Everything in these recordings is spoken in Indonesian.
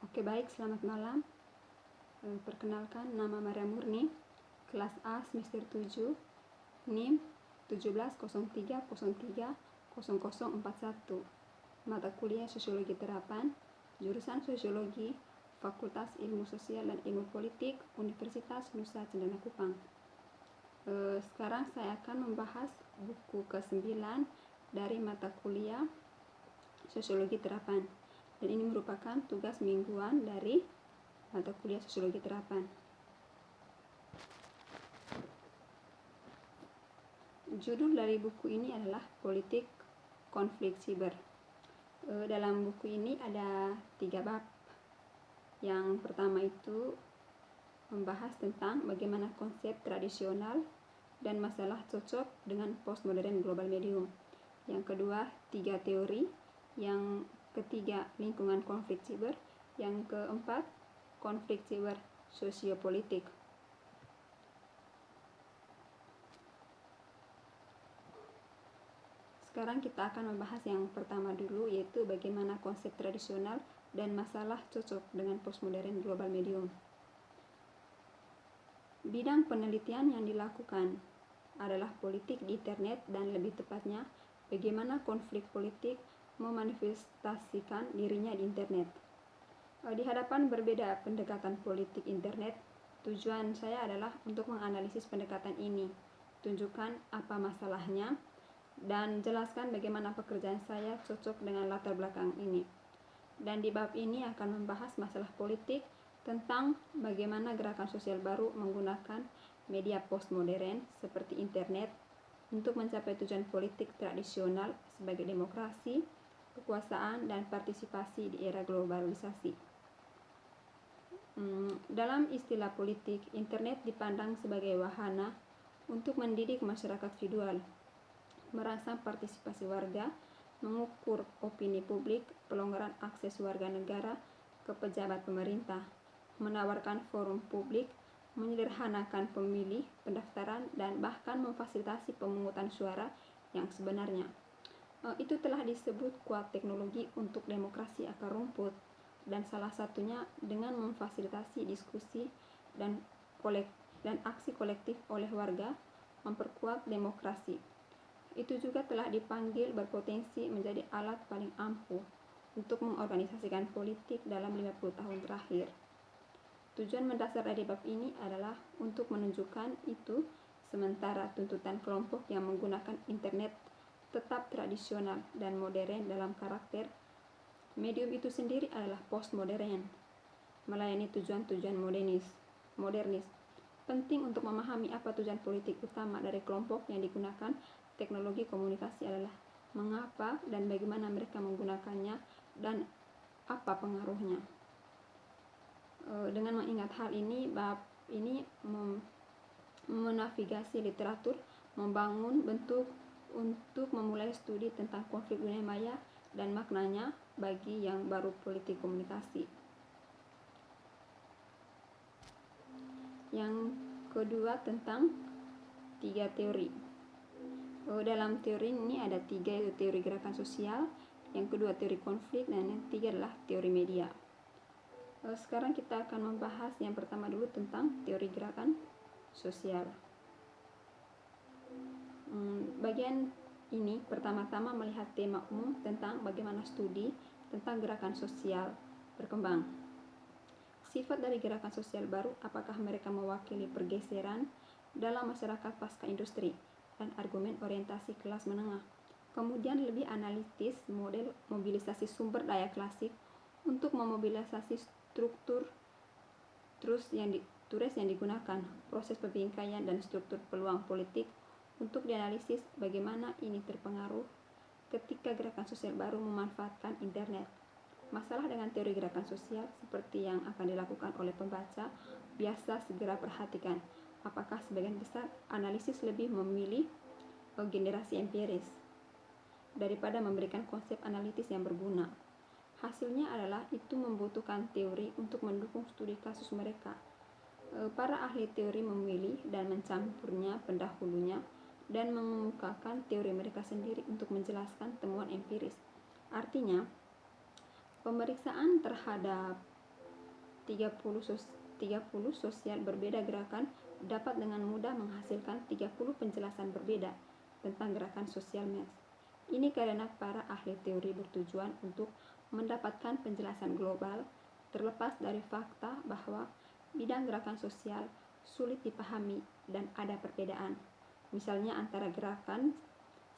Oke, baik, selamat malam. Perkenalkan, nama Maria Murni, kelas A semester 7, NIM 1703030041, mata kuliah Sosiologi Terapan, jurusan Sosiologi, Fakultas Ilmu Sosial dan Ilmu Politik, Universitas Nusa Cendana Kupang. Sekarang saya akan membahas buku ke-9 dari mata kuliah Sosiologi Terapan, dan ini merupakan tugas mingguan dari mata kuliah Sosiologi Terapan. Judul dari buku ini adalah Politik Konflik Siber. Dalam buku ini ada 3 bab. Yang pertama itu membahas tentang bagaimana konsep tradisional dan masalah cocok dengan postmodern global medium. Yang kedua, 3 teori. Yang ketiga, lingkungan konflik siber. Yang keempat, konflik siber sosiopolitik. Sekarang kita akan membahas yang pertama dulu, yaitu bagaimana konsep tradisional dan masalah cocok dengan postmodern global medium. Bidang penelitian yang dilakukan adalah politik di internet, dan lebih tepatnya bagaimana konflik politik memanifestasikan dirinya di internet. Di hadapan berbeda pendekatan politik internet, tujuan saya adalah untuk menganalisis pendekatan ini, tunjukkan apa masalahnya, dan jelaskan bagaimana pekerjaan saya cocok dengan latar belakang ini. Dan di bab ini akan membahas masalah politik tentang bagaimana gerakan sosial baru menggunakan media postmodern seperti internet untuk mencapai tujuan politik tradisional sebagai demokrasi, kekuasaan, dan partisipasi di era globalisasi. Dalam istilah politik, internet dipandang sebagai wahana untuk mendidik masyarakat visual, merangsang partisipasi warga, mengukur opini publik, pelonggaran akses warga negara ke pejabat pemerintah, menawarkan forum publik, menyederhanakan pemilih, pendaftaran, dan bahkan memfasilitasi pemungutan suara yang sebenarnya. Itu telah disebut kuat teknologi untuk demokrasi akar rumput, dan salah satunya dengan memfasilitasi diskusi dan aksi kolektif oleh warga memperkuat demokrasi. Itu juga telah dipanggil berpotensi menjadi alat paling ampuh untuk mengorganisasikan politik dalam 50 tahun terakhir. Tujuan mendasar dari bab ini adalah untuk menunjukkan itu, sementara tuntutan kelompok yang menggunakan internet tetap tradisional dan modern dalam karakter, medium itu sendiri adalah postmodern, melayani tujuan-tujuan modernis. Penting untuk memahami apa tujuan politik utama dari kelompok yang digunakan teknologi komunikasi adalah mengapa dan bagaimana mereka menggunakannya dan apa pengaruhnya. Dengan mengingat hal ini, bab ini menavigasi literatur, membangun bentuk untuk memulai studi tentang konflik dunia maya dan maknanya bagi yang baru politik komunikasi. Yang kedua, tentang 3 teori. Dalam teori ini ada 3, yaitu teori gerakan sosial, yang kedua teori konflik, dan yang ketiga adalah teori media. Sekarang kita akan membahas yang pertama dulu tentang teori gerakan sosial. Bagian ini pertama-tama melihat tema umum tentang bagaimana studi tentang gerakan sosial berkembang. Sifat dari gerakan sosial baru, apakah mereka mewakili pergeseran dalam masyarakat pasca industri, dan argumen orientasi kelas menengah. Kemudian lebih analitis model mobilisasi sumber daya klasik untuk memobilisasi struktur turis yang digunakan, proses pembingkaian dan struktur peluang politik untuk dianalisis bagaimana ini terpengaruh ketika gerakan sosial baru memanfaatkan internet. Masalah dengan teori gerakan sosial seperti yang akan dilakukan oleh pembaca biasa segera perhatikan, apakah sebagian besar analisis lebih memilih generasi empiris daripada memberikan konsep analitis yang berguna. Hasilnya adalah itu membutuhkan teori untuk mendukung studi kasus mereka. Para ahli teori memilih dan mencampurnya pendahulunya dan mengemukakan teori mereka sendiri untuk menjelaskan temuan empiris. Artinya, pemeriksaan terhadap 30 sosial berbeda gerakan dapat dengan mudah menghasilkan 30 penjelasan berbeda tentang gerakan sosial Marx. Ini karena para ahli teori bertujuan untuk mendapatkan penjelasan global terlepas dari fakta bahwa bidang gerakan sosial sulit dipahami dan ada perbedaan. Misalnya antara gerakan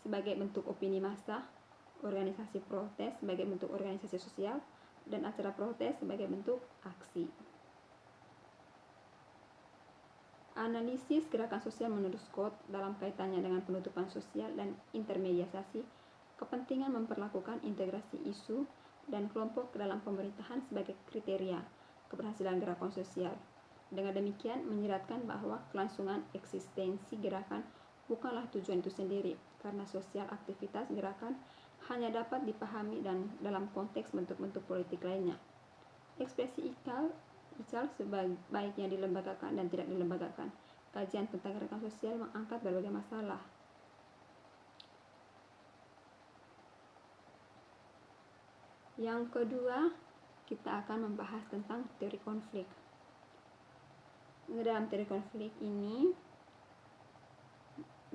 sebagai bentuk opini massa, organisasi protes sebagai bentuk organisasi sosial, dan acara protes sebagai bentuk aksi. Analisis gerakan sosial menurut Scott dalam kaitannya dengan penutupan sosial dan intermediasi kepentingan memperlakukan integrasi isu dan kelompok ke dalam pemerintahan sebagai kriteria keberhasilan gerakan sosial. Dengan demikian menyiratkan bahwa kelangsungan eksistensi gerakan bukanlah tujuan itu sendiri, karena sosial aktivitas gerakan hanya dapat dipahami dan dalam konteks bentuk-bentuk politik lainnya. Ekspresi Ical sebaiknya dilembagakan dan tidak dilembagakan. Kajian tentang gerakan sosial mengangkat berbagai masalah. Yang kedua, kita akan membahas tentang teori konflik. Dalam teori konflik ini,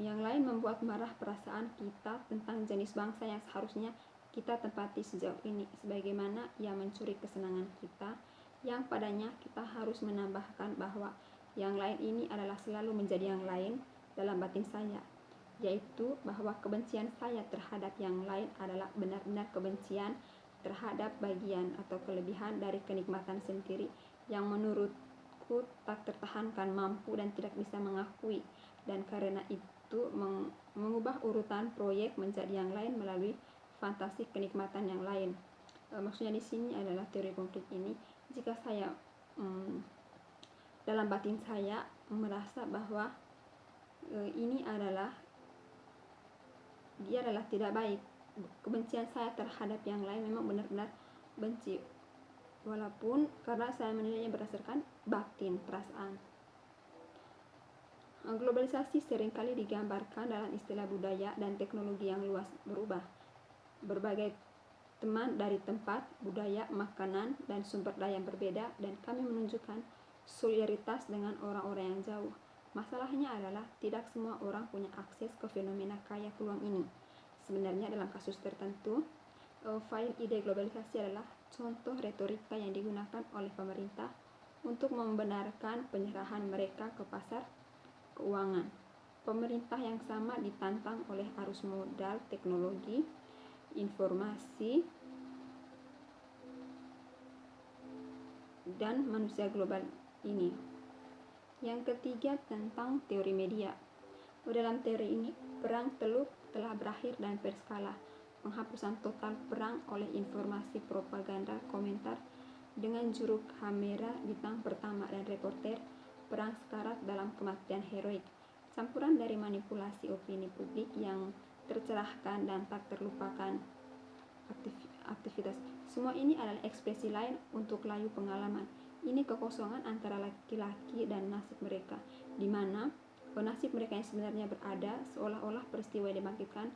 yang lain membuat marah perasaan kita tentang jenis bangsa yang seharusnya kita tempati sejauh ini, sebagaimana ia mencuri kesenangan kita, yang padanya kita harus menambahkan bahwa yang lain ini adalah selalu menjadi yang lain dalam batin saya, yaitu bahwa kebencian saya terhadap yang lain adalah benar-benar kebencian terhadap bagian atau kelebihan dari kenikmatan sendiri yang menurutku tak tertahankan, mampu dan tidak bisa mengakui, dan karena itu mengubah urutan proyek menjadi yang lain melalui fantasi kenikmatan yang lain. Maksudnya di sini adalah teori konflik ini, jika saya dalam batin saya merasa bahwa dia adalah tidak baik, kebencian saya terhadap yang lain memang benar-benar benci, walaupun karena saya menilainya berdasarkan batin, perasaan. Globalisasi seringkali digambarkan dalam istilah budaya dan teknologi yang luas berubah. Berbagai teman dari tempat, budaya, makanan, dan sumber daya yang berbeda, dan kami menunjukkan solidaritas dengan orang-orang yang jauh. Masalahnya adalah tidak semua orang punya akses ke fenomena kaya peluang ini. Sebenarnya dalam kasus tertentu, file ide globalisasi adalah contoh retorika yang digunakan oleh pemerintah untuk membenarkan penyerahan mereka ke pasar keuangan. Pemerintah yang sama ditantang oleh arus modal teknologi, informasi, dan manusia global ini. Yang ketiga tentang teori media. Dalam teori ini, perang teluk telah berakhir dan berskala. Penghapusan total perang oleh informasi propaganda komentar dengan juru kamera bintang pertama dan reporter, perang sekarat dalam kematian heroik, campuran dari manipulasi opini publik yang tercerahkan dan tak terlupakan aktivitas. Semua ini adalah ekspresi lain untuk layu pengalaman. Ini kekosongan antara laki-laki dan nasib mereka, di mana nasib mereka yang sebenarnya berada, seolah-olah peristiwa yang dibangkitkan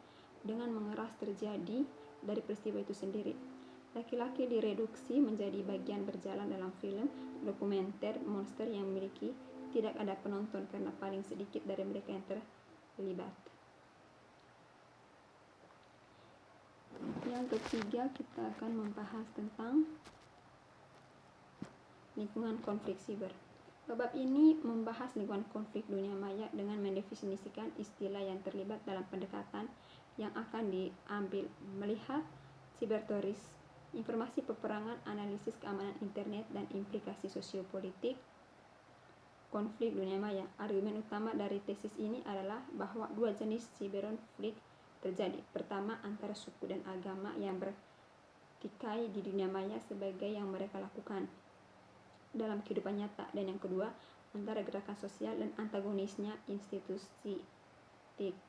dengan mengeras terjadi dari peristiwa itu sendiri. Laki-laki direduksi menjadi bagian berjalan dalam film dokumenter monster yang memiliki tidak ada penonton karena paling sedikit dari mereka yang terlibat. Yang ketiga, kita akan membahas tentang lingkungan konflik siber. Bab ini membahas lingkungan konflik dunia maya dengan mendefinisikan istilah yang terlibat dalam pendekatan yang akan diambil, melihat siberteroris, informasi peperangan, analisis keamanan internet, dan implikasi sosiopolitik konflik dunia maya. Argumen utama dari tesis ini adalah bahwa dua jenis siberkonflik terjadi. Pertama, antara suku dan agama yang bertikai di dunia maya sebagai yang mereka lakukan dalam kehidupan nyata, dan yang kedua, antara gerakan sosial dan antagonisnya institusi.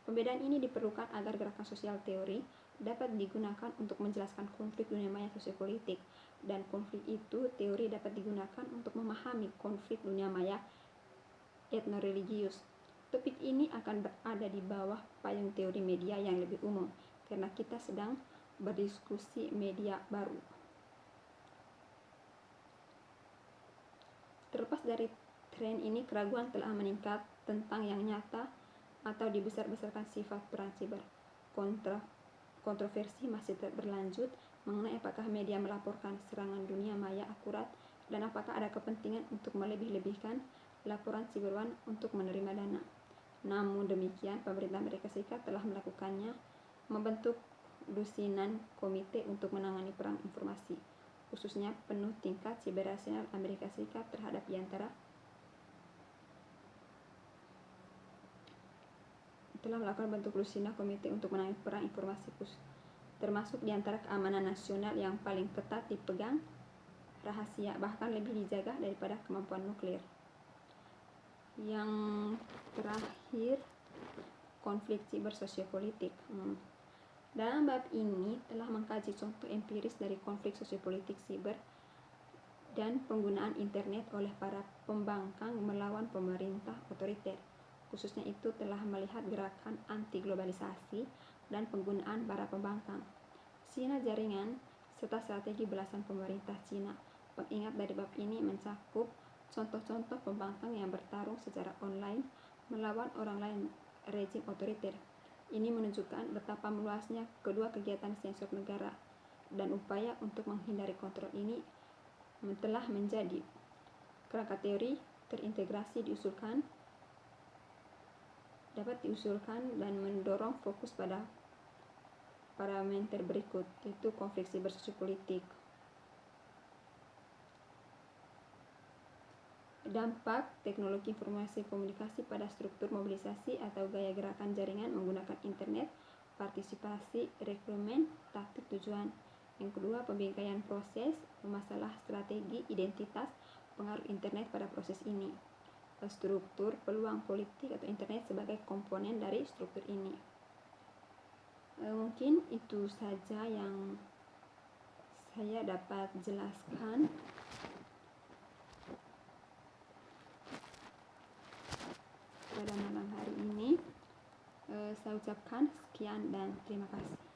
Pembedaan ini diperlukan agar gerakan sosial teori dapat digunakan untuk menjelaskan konflik dunia maya sosiopolitik, dan konflik itu teori dapat digunakan untuk memahami konflik dunia maya etnoreligius. Topik ini akan berada di bawah payung teori media yang lebih umum, karena kita sedang berdiskusi media baru. Terlepas dari tren ini, keraguan telah meningkat tentang yang nyata atau dibesar-besarkan sifat perang siber. Kontroversi masih berlanjut mengenai apakah media melaporkan serangan dunia maya akurat dan apakah ada kepentingan untuk melebih-lebihkan laporan cyber1 untuk menerima dana. Namun demikian, pemerintah Amerika Serikat telah melakukannya, membentuk lusinan komite untuk menangani perang informasi, khususnya penuh tingkat siber nasional Amerika Serikat terhadap telah melakukan bentuk lusinan komite untuk menangani perang informasi, termasuk diantara keamanan nasional yang paling ketat dipegang rahasia, bahkan lebih dijaga daripada kemampuan nuklir. Yang terakhir, konflik siber sosiopolitik. Dalam bab ini telah mengkaji contoh empiris dari konflik sosiopolitik siber dan penggunaan internet oleh para pembangkang melawan pemerintah otoriter. Khususnya itu telah melihat gerakan anti globalisasi dan penggunaan para pembangkang, sinyal jaringan, serta strategi belasan pemerintah Cina. Pengingat dari bab ini mencakup contoh-contoh pembangkang yang bertarung secara online melawan orang lain rezim otoriter. Ini menunjukkan betapa meluasnya kedua kegiatan sensor negara, dan upaya untuk menghindari kontrol ini telah menjadi kerangka teori terintegrasi dapat diusulkan dan mendorong fokus pada parameter berikut, yaitu konflik siber sosiopolitik. Dampak teknologi informasi komunikasi pada struktur mobilisasi atau gaya gerakan jaringan menggunakan internet, partisipasi, rekrutmen, taktik tujuan. Yang kedua, pembingkaian proses, masalah strategi, identitas, pengaruh internet pada proses ini. Struktur, peluang politik atau internet sebagai komponen dari struktur ini. Mungkin itu saja yang saya dapat jelaskan pada malam hari ini. Saya ucapkan sekian dan terima kasih.